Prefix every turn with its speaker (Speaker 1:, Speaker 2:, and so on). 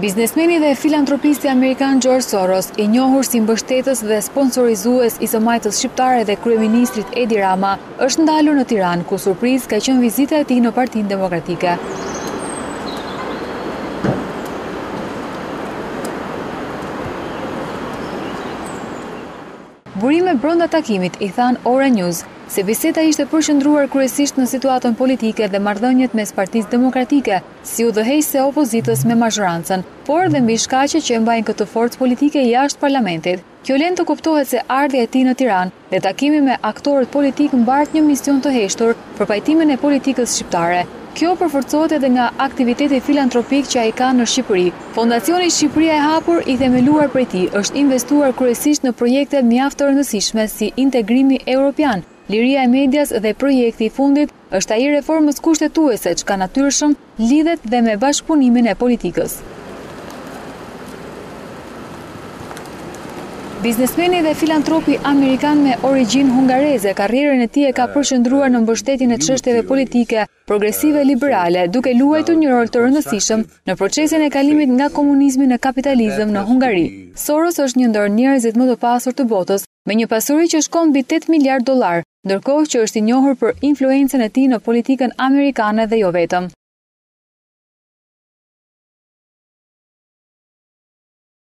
Speaker 1: Biznesmeni dhe filantropisti amerikan George Soros, i njohur si mbështetës dhe sponsorizues i së majtës shqiptare dhe kryeministrit Edi Rama, është ndalur në Tiranë, ku surprizë ka qenë vizita e tij në Partinë Demokratike. Burime brenda takimit i than Ora News se biseda ishte përqendruar kryesisht në situatën politike dhe marrëdhëniet mes Partisë Demokratike, si udhëheqëse e opozitës me mazhorancën, por dhe mbi shkaqet që e mbajnë këtë forcë politike jashtë parlamentit. Kjo lën të kuptohet se ardhja e tij në Tiranë dhe takimi me aktorët politik mbart një mision të heshtur për pajtimin e politikës shqiptare. Kjo përforcohet edhe nga aktiviteti filantropik që ai ka në Shqipëri. Fondacioni Shqipëria e Hapur, i themeluar prej tij, është investuar kryesisht në projekte mjaft të rëndësishme si integrimi evropian, liria e medias dhe projekti i fundit është ai reformës kushtetuese që ka natyrshëm lidhet dhe me bashkëpunimin e politikës. Biznesmeni dhe filantropi amerikan me origjinë hungareze, karrierën e tij e ka përqendruar në mbështetjen e çështjeve politike progresive liberale, duke luajtur një rol të rëndësishëm në procesin e kalimit nga komunizmi në kapitalizëm në Hungari. Soros është një ndër njerëzit më të pasur të botës, me një pasuri që shkon mbi 8 miliard dollar, ndërkohë që është i njohur për influencën e tij në politikën amerikane dhe jo vetëm.